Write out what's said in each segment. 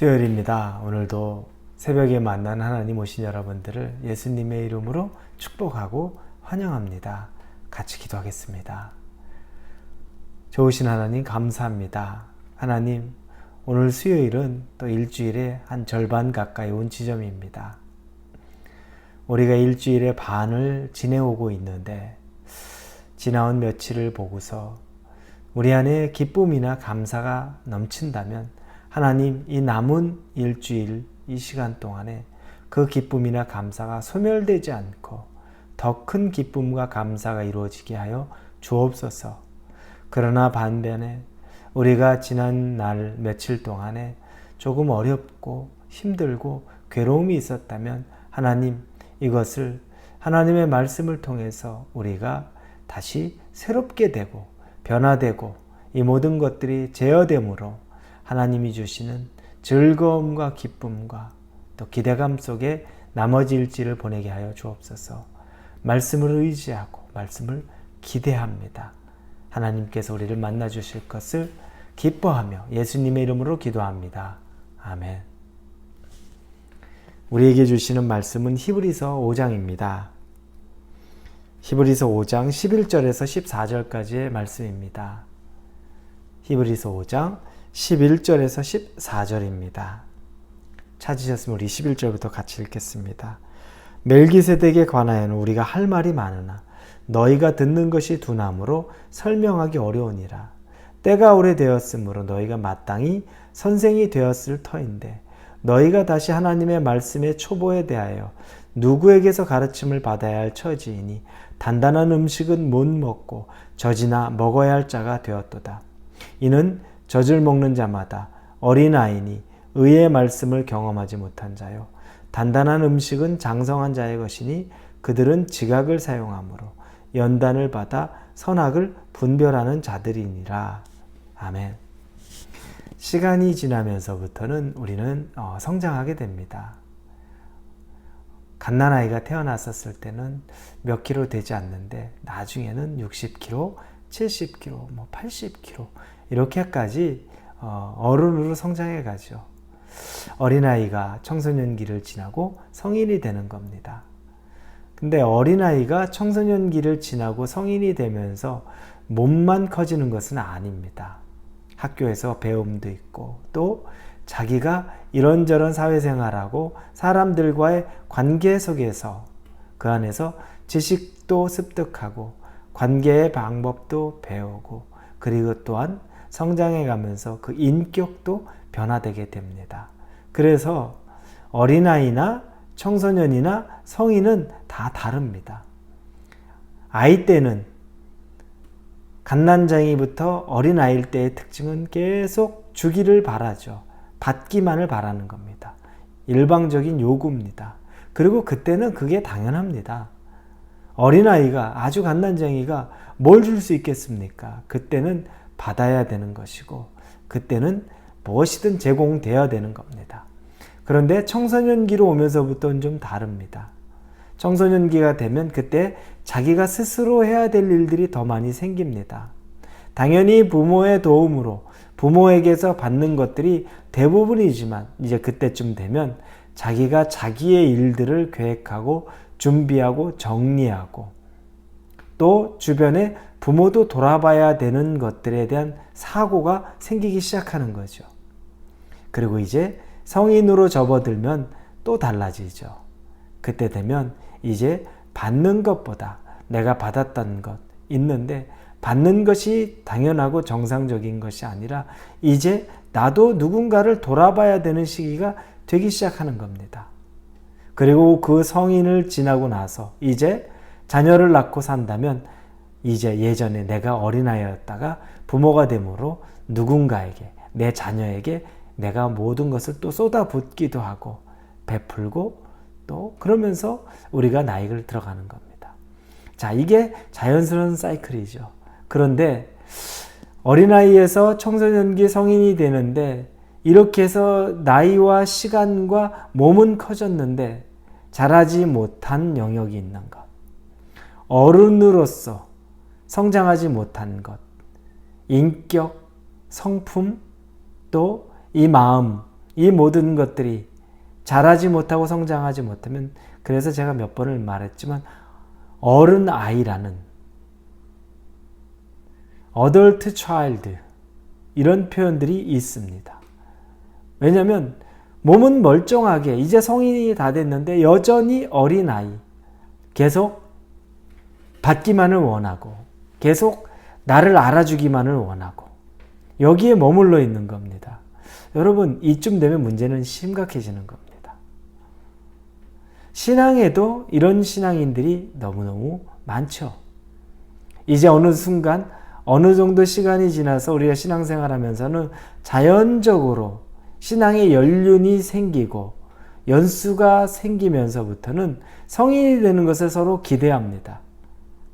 수요일입니다. 오늘도 새벽에 만난 하나님 오신 여러분들을 예수님의 이름으로 축복하고 환영합니다. 같이 기도하겠습니다. 좋으신 하나님 감사합니다. 하나님, 오늘 수요일은 또 일주일의 한 절반 가까이 온 지점입니다. 우리가 일주일의 반을 지내오고 있는데 지나온 며칠을 보고서 우리 안에 기쁨이나 감사가 넘친다면 하나님, 이 남은 일주일 이 시간 동안에 그 기쁨이나 감사가 소멸되지 않고 더 큰 기쁨과 감사가 이루어지게 하여 주옵소서. 그러나 반면에 우리가 지난 날 며칠 동안에 조금 어렵고 힘들고 괴로움이 있었다면 하나님, 이것을 하나님의 말씀을 통해서 우리가 다시 새롭게 되고 변화되고 이 모든 것들이 제어됨으로 하나님이 주시는 즐거움과 기쁨과 또 기대감 속에 나머지 일지를 보내게 하여 주옵소서. 말씀을 의지하고 말씀을 기대합니다. 하나님께서 우리를 만나 주실 것을 기뻐하며 예수님의 이름으로 기도합니다. 아멘. 우리에게 주시는 말씀은 히브리서 5장입니다. 히브리서 5장 11절에서 14절까지의 말씀입니다. 히브리서 5장 11절에서 14절입니다. 찾으셨으면 우리 11절부터 같이 읽겠습니다. 멜기세덱에 관하여는 우리가 할 말이 많으나 너희가 듣는 것이 둔함으로 설명하기 어려우니라. 때가 오래되었으므로 너희가 마땅히 선생이 되었을 터인데 너희가 다시 하나님의 말씀의 초보에 대하여 누구에게서 가르침을 받아야 할 처지이니 단단한 음식은 못 먹고 젖이나 먹어야 할 자가 되었도다. 이는 젖을 먹는 자마다 어린아이니 의의 말씀을 경험하지 못한 자요. 단단한 음식은 장성한 자의 것이니 그들은 지각을 사용하므로 연단을 받아 선악을 분별하는 자들이니라. 아멘. 시간이 지나면서부터는 우리는 성장하게 됩니다. 갓난아이가 태어났었을 때는 몇 킬로 되지 않는데 나중에는 60kg, 70kg, 80kg 이렇게까지 어른으로 성장해 가죠. 어린아이가 청소년기를 지나고 성인이 되는 겁니다. 근데 어린아이가 청소년기를 지나고 성인이 되면서 몸만 커지는 것은 아닙니다. 학교에서 배움도 있고 또 자기가 이런저런 사회생활하고 사람들과의 관계 속에서 그 안에서 지식도 습득하고 관계의 방법도 배우고 그리고 또한 성장해 가면서 그 인격도 변화되게 됩니다. 그래서 어린아이나 청소년이나 성인은 다 다릅니다. 아이 때는 갓난쟁이부터 어린아이일 때의 특징은 계속 주기를 바라죠. 받기만을 바라는 겁니다. 일방적인 요구입니다. 그리고 그때는 그게 당연합니다. 어린아이가 아주 갓난쟁이가 뭘 줄 수 있겠습니까? 그때는 받아야 되는 것이고 그때는 무엇이든 제공되어야 되는 겁니다. 그런데 청소년기로 오면서부터는 좀 다릅니다. 청소년기가 되면 그때 자기가 스스로 해야 될 일들이 더 많이 생깁니다. 당연히 부모의 도움으로 부모에게서 받는 것들이 대부분이지만 이제 그때쯤 되면 자기가 자기의 일들을 계획하고 준비하고 정리하고 또 주변에 부모도 돌아봐야 되는 것들에 대한 사고가 생기기 시작하는 거죠. 그리고 이제 성인으로 접어들면 또 달라지죠. 그때 되면 이제 받는 것보다 내가 받았다는 것 있는데 받는 것이 당연하고 정상적인 것이 아니라 이제 나도 누군가를 돌아봐야 되는 시기가 되기 시작하는 겁니다. 그리고 그 성인을 지나고 나서 이제 자녀를 낳고 산다면 이제 예전에 내가 어린아이였다가 부모가 됨으로 누군가에게 내 자녀에게 내가 모든 것을 또 쏟아붓기도 하고 베풀고 또 그러면서 우리가 나이를 들어가는 겁니다. 자, 이게 자연스러운 사이클이죠. 그런데 어린아이에서 청소년기 성인이 되는데 이렇게 해서 나이와 시간과 몸은 커졌는데 자라지 못한 영역이 있는 것. 어른으로서 성장하지 못한 것. 인격, 성품, 또 이 마음, 이 모든 것들이 자라지 못하고 성장하지 못하면, 그래서 제가 몇 번을 말했지만 어른 아이라는, adult child, 이런 표현들이 있습니다. 왜냐하면 몸은 멀쩡하게 이제 성인이 다 됐는데 여전히 어린아이, 계속 받기만을 원하고 계속 나를 알아주기만을 원하고 여기에 머물러 있는 겁니다. 여러분, 이쯤 되면 문제는 심각해지는 겁니다. 신앙에도 이런 신앙인들이 너무너무 많죠. 이제 어느 순간 어느 정도 시간이 지나서 우리가 신앙생활하면서는 자연적으로 신앙의 연륜이 생기고 연수가 생기면서부터는 성인이 되는 것을 서로 기대합니다.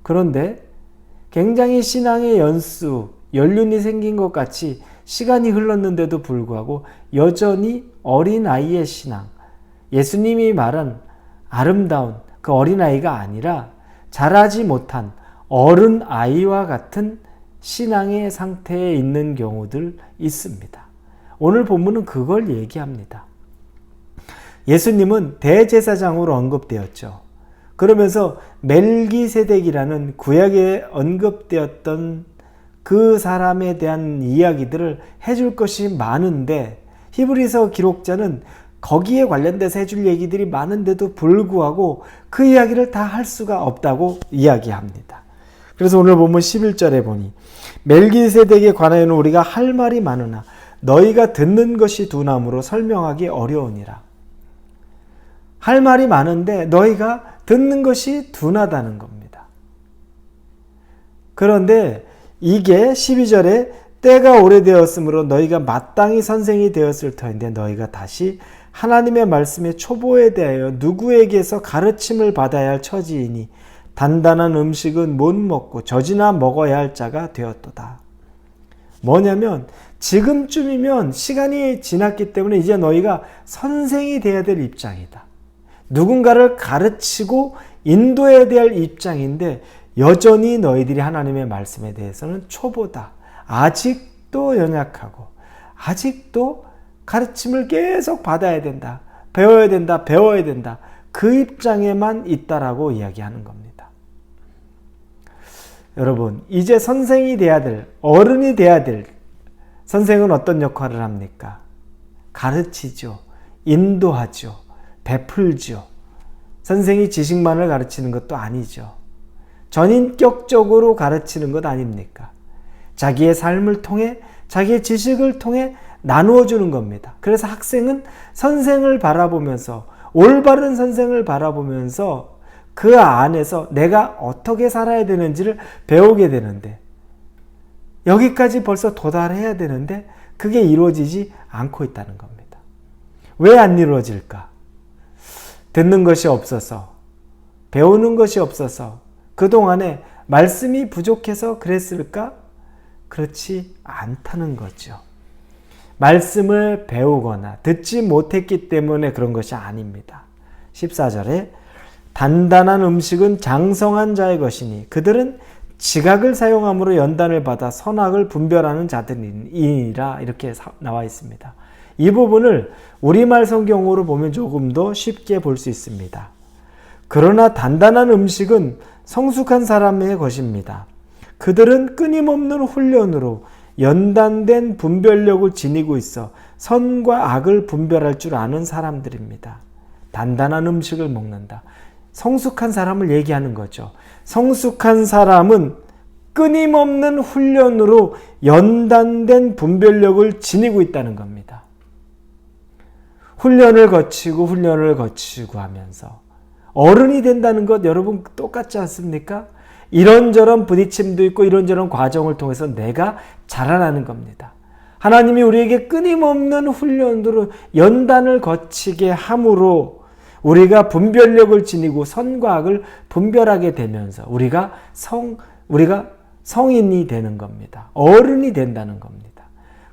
그런데 굉장히 신앙의 연륜이 생긴 것 같이 시간이 흘렀는데도 불구하고 여전히 어린아이의 신앙, 예수님이 말한 아름다운 그 어린아이가 아니라 자라지 못한 어른아이와 같은 신앙의 상태에 있는 경우들 있습니다. 오늘 본문은 그걸 얘기합니다. 예수님은 대제사장으로 언급되었죠. 그러면서 멜기세덱이라는 구약에 언급되었던 그 사람에 대한 이야기들을 해줄 것이 많은데, 히브리서 기록자는 거기에 관련돼서 해줄 얘기들이 많은데도 불구하고 그 이야기를 다 할 수가 없다고 이야기합니다. 그래서 오늘 보면 11절에 보니 멜기세덱에 관하여는 우리가 할 말이 많으나 너희가 듣는 것이 둔함으로 설명하기 어려우니라. 할 말이 많은데 너희가 듣는 것이 둔하다는 겁니다. 그런데 이게 12절에 때가 오래되었으므로 너희가 마땅히 선생이 되었을 터인데 너희가 다시 하나님의 말씀의 초보에 대하여 누구에게서 가르침을 받아야 할 처지이니 단단한 음식은 못 먹고 젖이나 먹어야 할 자가 되었도다. 뭐냐면 지금쯤이면 시간이 지났기 때문에 이제 너희가 선생이 되어야 될 입장이다. 누군가를 가르치고 인도해야 될 입장인데 여전히 너희들이 하나님의 말씀에 대해서는 초보다. 아직도 연약하고 아직도 가르침을 계속 받아야 된다. 배워야 된다. 배워야 된다. 그 입장에만 있다라고 이야기하는 겁니다. 여러분, 이제 선생이 돼야 될, 어른이 돼야 될 선생은 어떤 역할을 합니까? 가르치죠. 인도하죠. 베풀죠. 선생이 지식만을 가르치는 것도 아니죠. 전인격적으로 가르치는 것 아닙니까? 자기의 삶을 통해, 자기의 지식을 통해 나누어 주는 겁니다. 그래서 학생은 선생을 바라보면서, 올바른 선생을 바라보면서 그 안에서 내가 어떻게 살아야 되는지를 배우게 되는데, 여기까지 벌써 도달해야 되는데 그게 이루어지지 않고 있다는 겁니다. 왜 안 이루어질까? 듣는 것이 없어서, 배우는 것이 없어서, 그동안에 말씀이 부족해서 그랬을까? 그렇지 않다는 거죠. 말씀을 배우거나 듣지 못했기 때문에 그런 것이 아닙니다. 14절에 단단한 음식은 장성한 자의 것이니 그들은 지각을 사용함으로 연단을 받아 선악을 분별하는 자들이니라, 이렇게 나와 있습니다. 이 부분을 우리말 성경으로 보면 조금 더 쉽게 볼 수 있습니다. 그러나 단단한 음식은 성숙한 사람의 것입니다. 그들은 끊임없는 훈련으로 연단된 분별력을 지니고 있어 선과 악을 분별할 줄 아는 사람들입니다. 단단한 음식을 먹는다. 성숙한 사람을 얘기하는 거죠. 성숙한 사람은 끊임없는 훈련으로 연단된 분별력을 지니고 있다는 겁니다. 훈련을 거치고 하면서 어른이 된다는 것, 여러분 똑같지 않습니까? 이런저런 부딪힘도 있고 이런저런 과정을 통해서 내가 자라나는 겁니다. 하나님이 우리에게 끊임없는 훈련으로 연단을 거치게 함으로 우리가 분별력을 지니고 선과 악을 분별하게 되면서 우리가 성인이 되는 겁니다. 어른이 된다는 겁니다.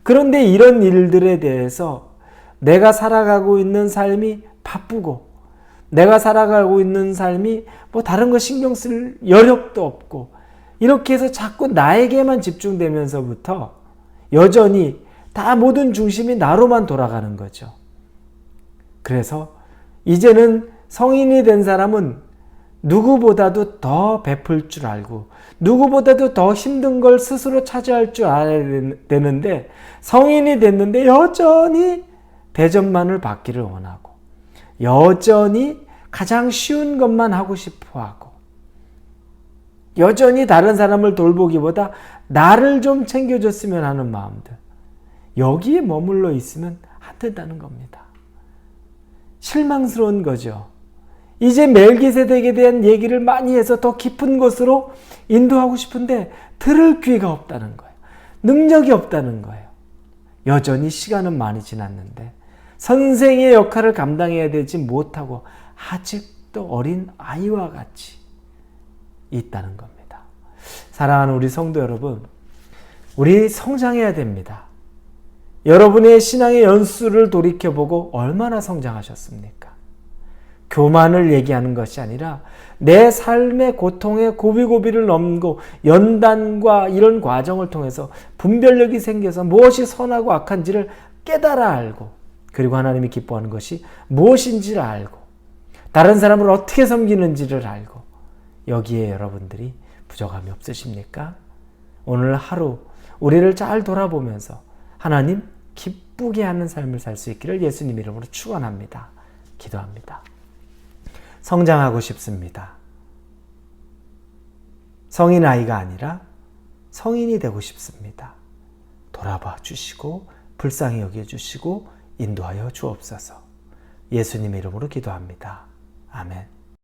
그런데 이런 일들에 대해서 내가 살아가고 있는 삶이 바쁘고, 내가 살아가고 있는 삶이 뭐 다른 거 신경 쓸 여력도 없고, 이렇게 해서 자꾸 나에게만 집중되면서부터 여전히 다 모든 중심이 나로만 돌아가는 거죠. 그래서 이제는 성인이 된 사람은 누구보다도 더 베풀 줄 알고 누구보다도 더 힘든 걸 스스로 차지할 줄 알아야 되는데, 성인이 됐는데 여전히 대접만을 받기를 원하고 여전히 가장 쉬운 것만 하고 싶어 하고 여전히 다른 사람을 돌보기보다 나를 좀 챙겨줬으면 하는 마음들, 여기에 머물러 있으면 안 된다는 겁니다. 실망스러운 거죠. 이제 멜기세덱에 대한 얘기를 많이 해서 더 깊은 곳으로 인도하고 싶은데 들을 귀가 없다는 거예요. 능력이 없다는 거예요. 여전히 시간은 많이 지났는데 선생의 역할을 감당해야 되지 못하고 아직도 어린 아이와 같이 있다는 겁니다. 사랑하는 우리 성도 여러분, 우리 성장해야 됩니다. 여러분의 신앙의 연수를 돌이켜보고 얼마나 성장하셨습니까? 교만을 얘기하는 것이 아니라 내 삶의 고통의 고비고비를 넘고 연단과 이런 과정을 통해서 분별력이 생겨서 무엇이 선하고 악한지를 깨달아 알고, 그리고 하나님이 기뻐하는 것이 무엇인지를 알고 다른 사람을 어떻게 섬기는지를 알고, 여기에 여러분들이 부족함이 없으십니까? 오늘 하루 우리를 잘 돌아보면서 하나님 기쁘게 하는 삶을 살 수 있기를 예수님 이름으로 축원합니다. 기도합니다. 성장하고 싶습니다. 성인 아이가 아니라 성인이 되고 싶습니다. 돌아봐 주시고 불쌍히 여겨 주시고 인도하여 주옵소서. 예수님 이름으로 기도합니다. 아멘.